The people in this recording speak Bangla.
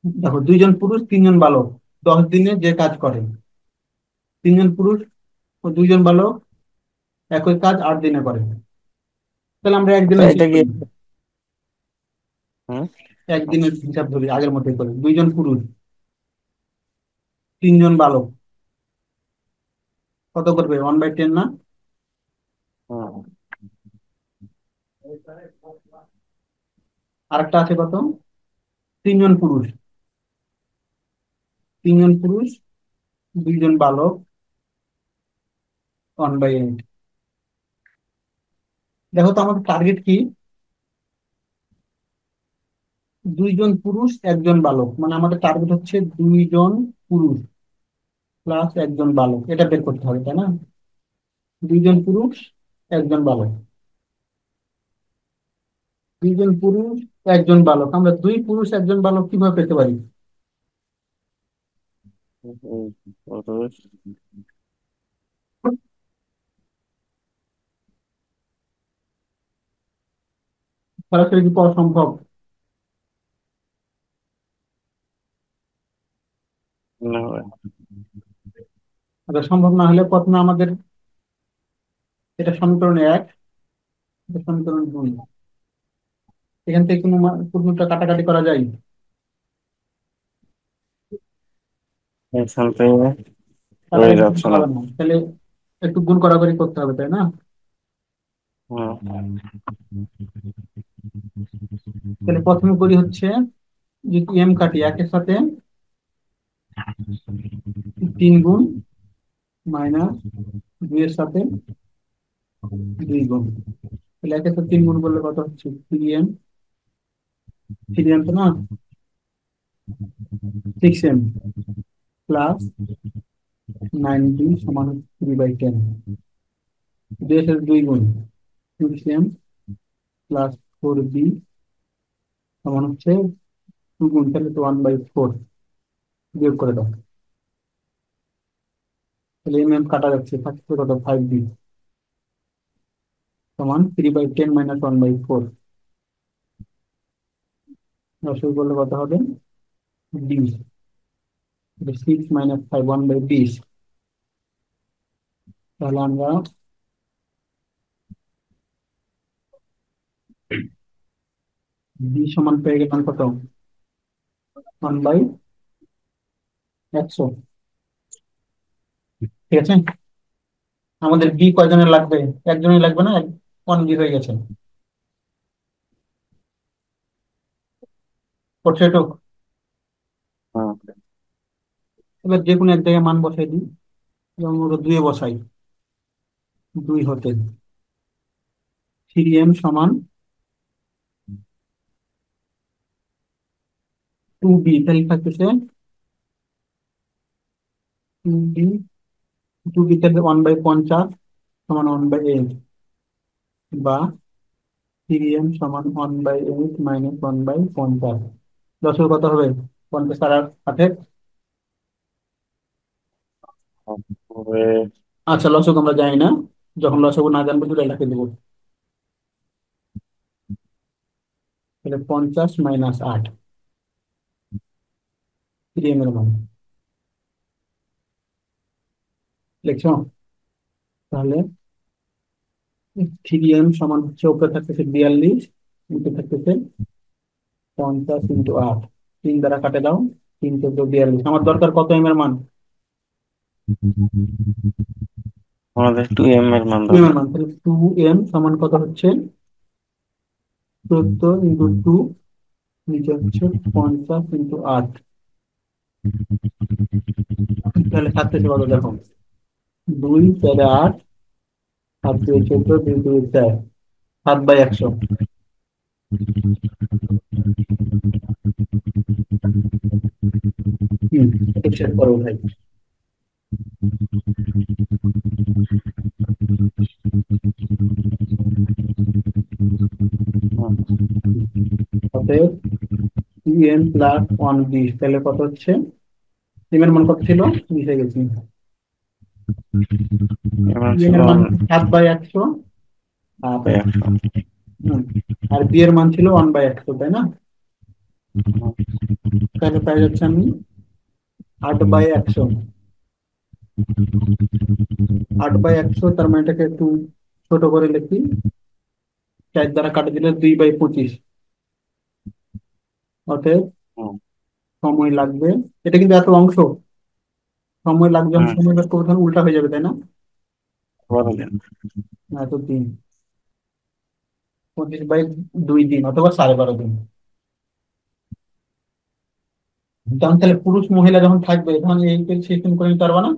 দেখো, 2 জন পুরুষ 3 জন বালক 10 দিনে যে কাজ করে, 3 জন পুরুষ ও 2 জন বালক একই কাজ 8 দিনে করে। তাহলে আমরা তো একদিনে হিসাব এটা কি? করি, হুম। একদিনের হিসাব ধরি, আগের মতোই করি। 2 জন পুরুষ 3 জন বালক কত করবে? 1/10 না? হুম। আরেকটা আছে কত, 3 জন পুরুষ 3 জন পুরুষ 2 জন বালক 1/8। দেখো তো আমাদের টার্গেট কি? 2 জন পুরুষ 1 জন বালক, মানে আমাদের টার্গেট হচ্ছে 2 জন পুরুষ প্লাস 1 জন বালক, এটা বের করতে হবে, তাই না? 2 জন পুরুষ 1 জন বালক, 2 জন পুরুষ 1 জন বালক, আমরা 2 পুরুষ 1 জন বালক কিভাবে পেতে পারি? পুরুষ। সরাসরি কি পাওয়া সম্ভব? না। আচ্ছা, সম্ভব না হলে প্রথমে আমাদের, এটা সমীকরণ 1, এটা সমীকরণ 2, এখান থেকে কোনটা কাটাকাটি করা যায়? এখান থেকে হয়ে কাটাকাটি করতে যাচ্ছে না। হবে না, তাহলে একটু গুণ করাকরি করতে হবে, তাই না? হুম। তাহলে প্রথমে করি হচ্ছে, যদি এম কাটি একের সাথে 3 গুণ, মাইনাস 2 এর সাথে 2 গুণ, তাহলে একের সাথে 3 গুণ করলে কত হচ্ছে? 3m, 3m তো না, 6m প্লাস 9b সমান 3/10, 2 এর সাথে 2 গুণ, 6m প্লাস 4b সমান হচ্ছে 2 গুণ, তাহলে তো 1/4, বিয়োগ করে দাও। তাহলে এম কাটা যাচ্ছে, থাকছে কত? 5b সমান 3/10 মাইনাস 1/4, দশমিক করলে কত হবে? 20, 6 - 5 1/20। তাহলে আমরা বি সমান পেয়ে গেলাম কত? 1/100। ঠিক আছে, আমাদের বি কয়জনের লাগবে? একজনের লাগবে না? 1b হয়ে গেছে, করছে এটুক। হুম। এবার যে কোনো এক জায়গায় মান বসাই দিই, যেমন ওটা 2-এ বসাই, 2 হতে 3m সমান 2b, তাহলে থাকতেছে 2b, 2b তাহলে 1/50 সমান 1/8, বা 3m সমান 1/8 মাইনাস 1/50। দশের কত হবে? 50 আর 8। তারপরে আচ্ছা, লসক আমরা জানি না, যখন লসক না জানবো দুটো লিখে দেবো। তাহলে 50 - 8, 3m এর মান লিখছো? তাহলে 3m সমান হচ্ছে, উপরে থাকতেছে 42, নিচে থাকতেছে 50 × 8, 3 দ্বারা কাটে দাও, 3 × 4 = 42। আমার দরকার কত এম এর মান? আমাদের 2m এর মান 2m এর দরকার। মান, তাহলে 2m সমান কত হচ্ছে? 14 × 2, নিচে হচ্ছে 50 × 8, তাহলে থাকতেছে কত দেখো? 2 4 8, 7 2 14, 2 2 4, 7/100। এটা শেষ করো ভাই। হুম। অতএব 2m + 1 20, তাহলে কত হচ্ছে? m এর মান কত ছিল? মিশে গেছি। এর মান m ছিল এর মান 7/100, আর 1/100। হম, আর b এর মান ছিল 1/100, তাই না? তাহলে পেয়ে যাচ্ছে আমি 8/100। 8/100, তার মানে এটাকে একটু ছোট করে লিখি। 4 দ্বারা কাটা দিলে 2/25। অতএব হুম। সময় লাগবে, এটা কিন্তু এত অংশ, সময় লাগবে, আমি হুম। সময় বের করবো তখন উল্টা হয়ে যাবে, তাই না? 12 দিন। এত দিন, 25/2 দিন অথবা 12.5 দিন। তখন তাহলে পুরুষ মহিলা যখন থাকবে তখন এই সিস্টেম করে নিতে পারবা না?